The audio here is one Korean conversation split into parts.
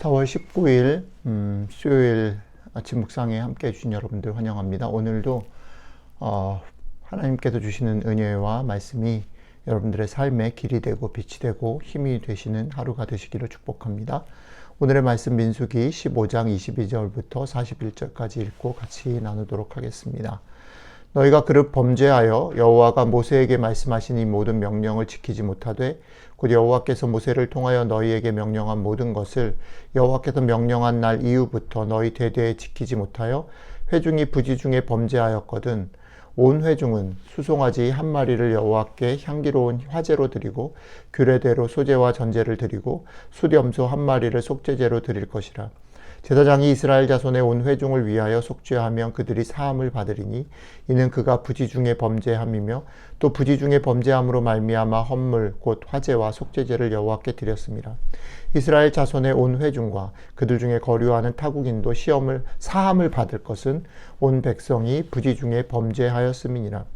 4월 19일 수요일 아침 묵상에 함께 해주신 여러분들 환영합니다. 오늘도 하나님께서 주시는 은혜와 말씀이 여러분들의 삶의 길이 되고 빛이 되고 힘이 되시는 하루가 되시기를 축복합니다. 오늘의 말씀 민수기 15장 22절부터 41절까지 읽고 같이 나누도록 하겠습니다. 너희가 그릇 범죄하여 여호와가 모세에게 말씀하신 이 모든 명령을 지키지 못하되 곧 여호와께서 모세를 통하여 너희에게 명령한 모든 것을 여호와께서 명령한 날 이후부터 너희 대대에 지키지 못하여 회중이 부지 중에 범죄하였거든 온 회중은 수송아지 한 마리를 여호와께 향기로운 화제로 드리고 규례대로 소제와 전제를 드리고 수렴소 한 마리를 속죄제로 드릴 것이라. 제사장이 이스라엘 자손의 온 회중을 위하여 속죄하면 그들이 사함을 받으리니 이는 그가 부지 중에 범죄함이며 또 부지 중에 범죄함으로 말미암아 헌물 곧 화제와 속죄제를 여호와께 드렸습니다. 이스라엘 자손의 온 회중과 그들 중에 거류하는 타국인도 사함을 받을 것은 온 백성이 부지 중에 범죄하였음이니라.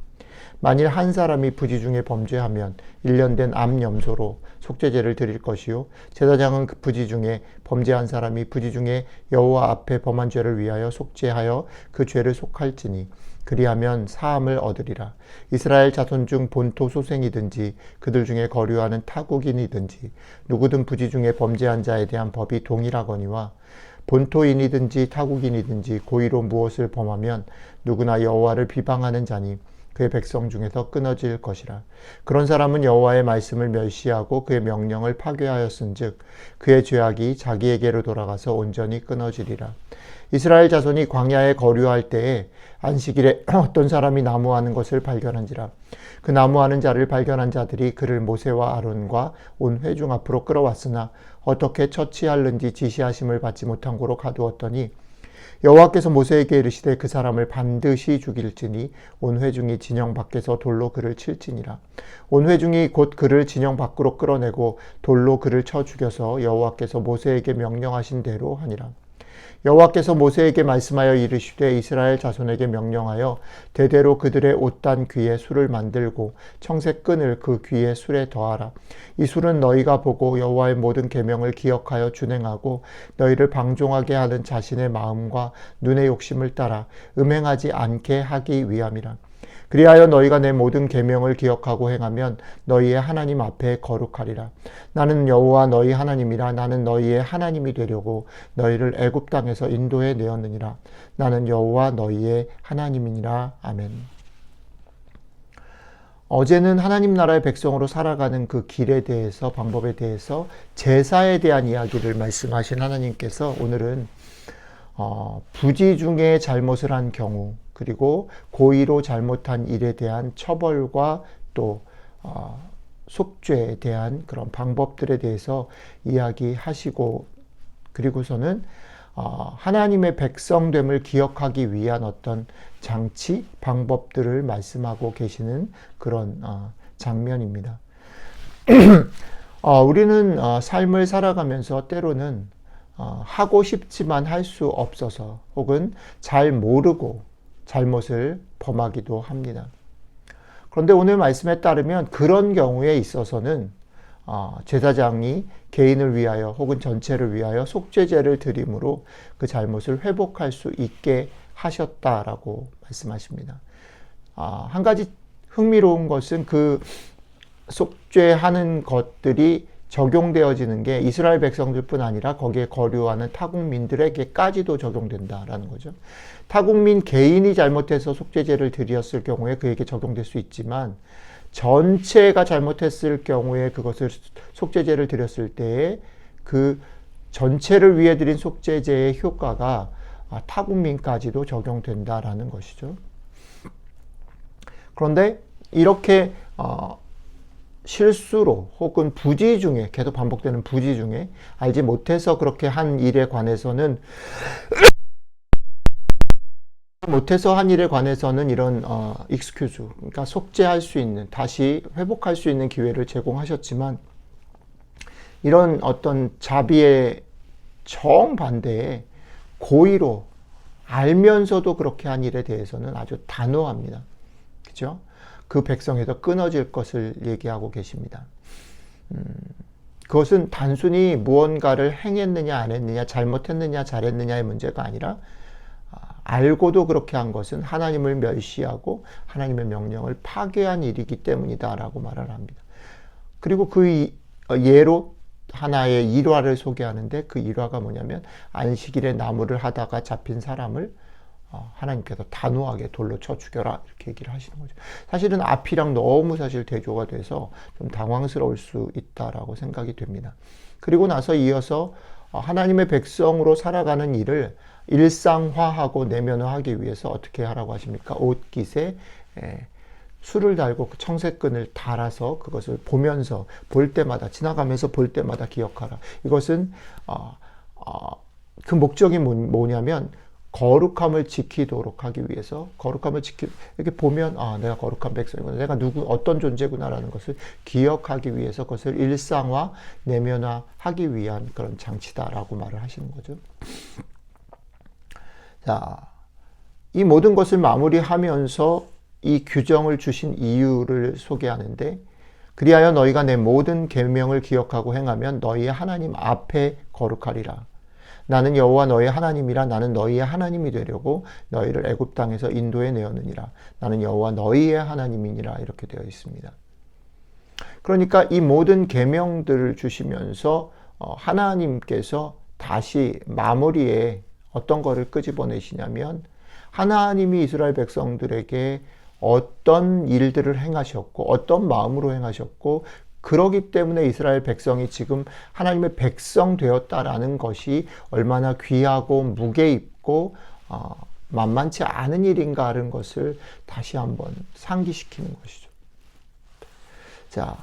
만일 한 사람이 부지 중에 범죄하면 1년 된 암염소로 속죄제를 드릴 것이요 제사장은 그 부지 중에 범죄한 사람이 부지 중에 여호와 앞에 범한 죄를 위하여 속죄하여 그 죄를 속할지니 그리하면 사함을 얻으리라. 이스라엘 자손 중 본토 소생이든지 그들 중에 거류하는 타국인이든지 누구든 부지 중에 범죄한 자에 대한 법이 동일하거니와 본토인이든지 타국인이든지 고의로 무엇을 범하면 누구나 여호와를 비방하는 자니 그의 백성 중에서 끊어질 것이라. 그런 사람은 여호와의 말씀을 멸시하고 그의 명령을 파괴하였은즉 그의 죄악이 자기에게로 돌아가서 온전히 끊어지리라. 이스라엘 자손이 광야에 거류할 때에 안식일에 어떤 사람이 나무하는 것을 발견한지라. 그 나무하는 자를 발견한 자들이 그를 모세와 아론과 온 회중 앞으로 끌어왔으나 어떻게 처치할는지 지시하심을 받지 못한 고로 가두었더니 여호와께서 모세에게 이르시되 그 사람을 반드시 죽일지니 온 회중이 진영 밖에서 돌로 그를 칠지니라. 온 회중이 곧 그를 진영 밖으로 끌어내고 돌로 그를 쳐 죽여서 여호와께서 모세에게 명령하신 대로 하니라. 여호와께서 모세에게 말씀하여 이르시되 이스라엘 자손에게 명령하여 대대로 그들의 옷단 귀에 술을 만들고 청색 끈을 그 귀에 술에 더하라. 이 술은 너희가 보고 여호와의 모든 계명을 기억하여 준행하고 너희를 방종하게 하는 자신의 마음과 눈의 욕심을 따라 음행하지 않게 하기 위함이라. 그리하여 너희가 내 모든 계명을 기억하고 행하면 너희의 하나님 앞에 거룩하리라. 나는 여호와 너희 하나님이라. 나는 너희의 하나님이 되려고 너희를 애굽 땅에서 인도해 내었느니라. 나는 여호와 너희의 하나님이니라. 아멘. 어제는 하나님 나라의 백성으로 살아가는 그 길에 대해서, 방법에 대해서, 제사에 대한 이야기를 말씀하신 하나님께서 오늘은 부지 중에 잘못을 한 경우, 그리고 고의로 잘못한 일에 대한 처벌과 또 속죄에 대한 그런 방법들에 대해서 이야기하시고, 그리고서는 하나님의 백성됨을 기억하기 위한 어떤 장치, 방법들을 말씀하고 계시는 그런 장면입니다. 우리는 삶을 살아가면서 때로는 하고 싶지만 할 수 없어서 혹은 잘 모르고 잘못을 범하기도 합니다. 그런데 오늘 말씀에 따르면 그런 경우에 있어서는 제사장이 개인을 위하여 혹은 전체를 위하여 속죄제를 드림으로 그 잘못을 회복할 수 있게 하셨다라고 말씀하십니다. 한 가지 흥미로운 것은 그 속죄하는 것들이 적용되어지는 게 이스라엘 백성들뿐 아니라 거기에 거류하는 타국민들에게까지도 적용된다라는 거죠. 타국민 개인이 잘못해서 속죄제를 드렸을 경우에 그에게 적용될 수 있지만 전체가 잘못했을 경우에 그것을 속죄제를 드렸을 때에 그 전체를 위해 드린 속죄제의 효과가 타국민까지도 적용된다라는 것이죠. 그런데 이렇게 실수로 혹은 부지 중에, 계속 반복되는 부지 중에 알지 못해서 그렇게 한 일에 관해서는 이런 excuse, 그러니까 속죄할 수 있는, 다시 회복할 수 있는 기회를 제공하셨지만 이런 어떤 자비의 정반대에 고의로 알면서도 그렇게 한 일에 대해서는 아주 단호합니다. 그렇죠? 그 백성에서 끊어질 것을 얘기하고 계십니다. 그것은 단순히 무언가를 행했느냐 안 했느냐, 잘못했느냐 잘했느냐의 문제가 아니라 알고도 그렇게 한 것은 하나님을 멸시하고 하나님의 명령을 파괴한 일이기 때문이다라고 말을 합니다. 그리고 그 예로 하나의 일화를 소개하는데, 그 일화가 뭐냐면 안식일에 나무를 하다가 잡힌 사람을 하나님께서 단호하게 돌로 쳐 죽여라 이렇게 얘기를 하시는 거죠. 사실은 앞이랑 너무 사실 대조가 돼서 좀 당황스러울 수 있다라고 생각이 됩니다. 그리고 나서 이어서 하나님의 백성으로 살아가는 일을 일상화하고 내면화하기 위해서 어떻게 하라고 하십니까? 옷깃에 술을 달고 그 청색끈을 달아서 그것을 보면서, 볼 때마다, 지나가면서 볼 때마다 기억하라. 이것은 그 목적이 뭐냐면 거룩함을 지키도록 하기 위해서, 이렇게 보면 내가 거룩한 백성이구나, 내가 어떤 존재구나라는 것을 기억하기 위해서 그것을 일상화, 내면화하기 위한 그런 장치다라고 말을 하시는 거죠. 자, 이 모든 것을 마무리하면서 이 규정을 주신 이유를 소개하는데, 그리하여 너희가 내 모든 계명을 기억하고 행하면 너희의 하나님 앞에 거룩하리라. 나는 여호와 너희 하나님이라. 나는 너희의 하나님이 되려고 너희를 애굽 땅에서 인도해 내었느니라. 나는 여호와 너희의 하나님이니라. 이렇게 되어 있습니다. 그러니까 이 모든 계명들을 주시면서 하나님께서 다시 마무리에 어떤 거를 끄집어내시냐면, 하나님이 이스라엘 백성들에게 어떤 일들을 행하셨고 어떤 마음으로 행하셨고, 그러기 때문에 이스라엘 백성이 지금 하나님의 백성 되었다라는 것이 얼마나 귀하고 무게 있고 만만치 않은 일인가라는 것을 다시 한번 상기시키는 것이죠. 자,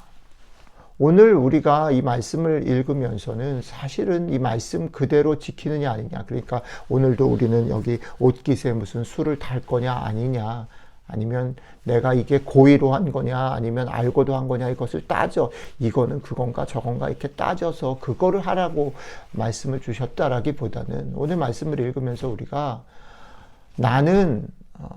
오늘 우리가 이 말씀을 읽으면서는 사실은 이 말씀 그대로 지키느냐 아니냐, 그러니까 오늘도 우리는 여기 옷깃에 무슨 술을 달 거냐 아니냐, 아니면 내가 이게 고의로 한 거냐 아니면 알고도 한 거냐, 이것을 따져, 이거는 그건가 저건가 이렇게 따져서 그거를 하라고 말씀을 주셨다라기보다는, 오늘 말씀을 읽으면서 우리가 나는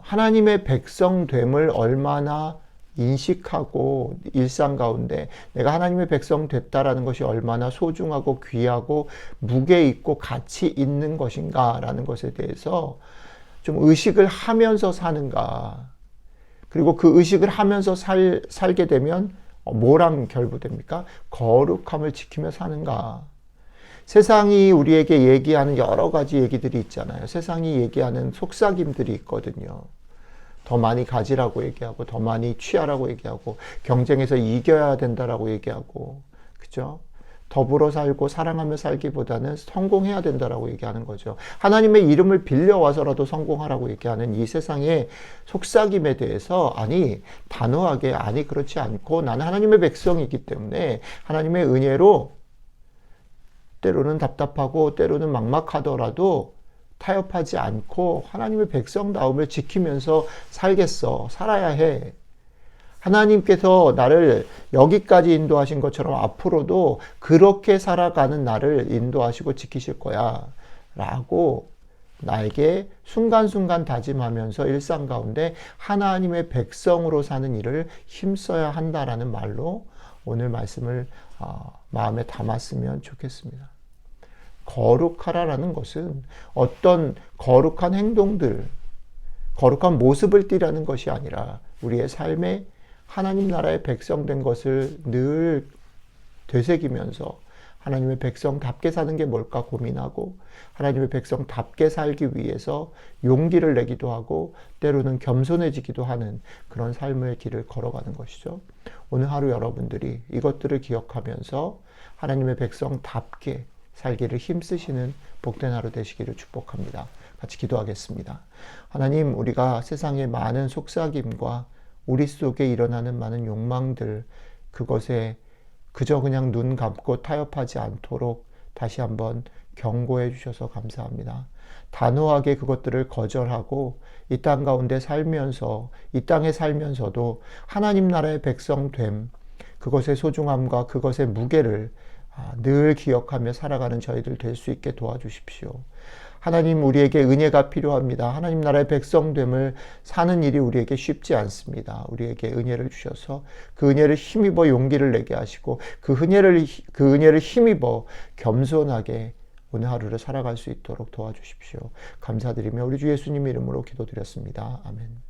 하나님의 백성됨을 얼마나 인식하고 일상 가운데 내가 하나님의 백성 됐다라는 것이 얼마나 소중하고 귀하고 무게 있고 가치 있는 것인가라는 것에 대해서 좀 의식을 하면서 사는가, 그리고 그 의식을 하면서 살게 되면 뭐랑 결부됩니까? 거룩함을 지키며 사는가. 세상이 우리에게 얘기하는 여러 가지 얘기들이 있잖아요. 세상이 얘기하는 속삭임들이 있거든요. 더 많이 가지라고 얘기하고, 더 많이 취하라고 얘기하고, 경쟁에서 이겨야 된다라고 얘기하고, 그죠? 더불어 살고 사랑하며 살기보다는 성공해야 된다라고 얘기하는 거죠. 하나님의 이름을 빌려와서라도 성공하라고 얘기하는 이 세상의 속삭임에 대해서, 아니, 단호하게, 아니, 그렇지 않고 나는 하나님의 백성이기 때문에 하나님의 은혜로 때로는 답답하고 때로는 막막하더라도 타협하지 않고 하나님의 백성다움을 지키면서 살아야 해. 하나님께서 나를 여기까지 인도하신 것처럼 앞으로도 그렇게 살아가는 나를 인도하시고 지키실 거야 라고 나에게 순간순간 다짐하면서 일상 가운데 하나님의 백성으로 사는 일을 힘써야 한다라는 말로 오늘 말씀을 마음에 담았으면 좋겠습니다. 거룩하라는 것은 어떤 거룩한 행동들, 거룩한 모습을 띠라는 것이 아니라 우리의 삶에 하나님 나라의 백성된 것을 늘 되새기면서 하나님의 백성답게 사는 게 뭘까 고민하고, 하나님의 백성답게 살기 위해서 용기를 내기도 하고 때로는 겸손해지기도 하는 그런 삶의 길을 걸어가는 것이죠. 오늘 하루 여러분들이 이것들을 기억하면서 하나님의 백성답게 살기를 힘쓰시는 복된 하루 되시기를 축복합니다. 같이 기도하겠습니다. 하나님, 우리가 세상의 많은 속삭임과 우리 속에 일어나는 많은 욕망들, 그것에 그저 그냥 눈 감고 타협하지 않도록 다시 한번 경고해 주셔서 감사합니다. 단호하게 그것들을 거절하고 이 땅 가운데 살면서, 이 땅에 살면서도 하나님 나라의 백성됨, 그것의 소중함과 그것의 무게를 늘 기억하며 살아가는 저희들 될 수 있게 도와주십시오. 하나님, 우리에게 은혜가 필요합니다. 하나님 나라의 백성됨을 사는 일이 우리에게 쉽지 않습니다. 우리에게 은혜를 주셔서 그 은혜를 힘입어 용기를 내게 하시고 그 은혜를 힘입어 겸손하게 오늘 하루를 살아갈 수 있도록 도와주십시오. 감사드리며 우리 주 예수님 이름으로 기도드렸습니다. 아멘.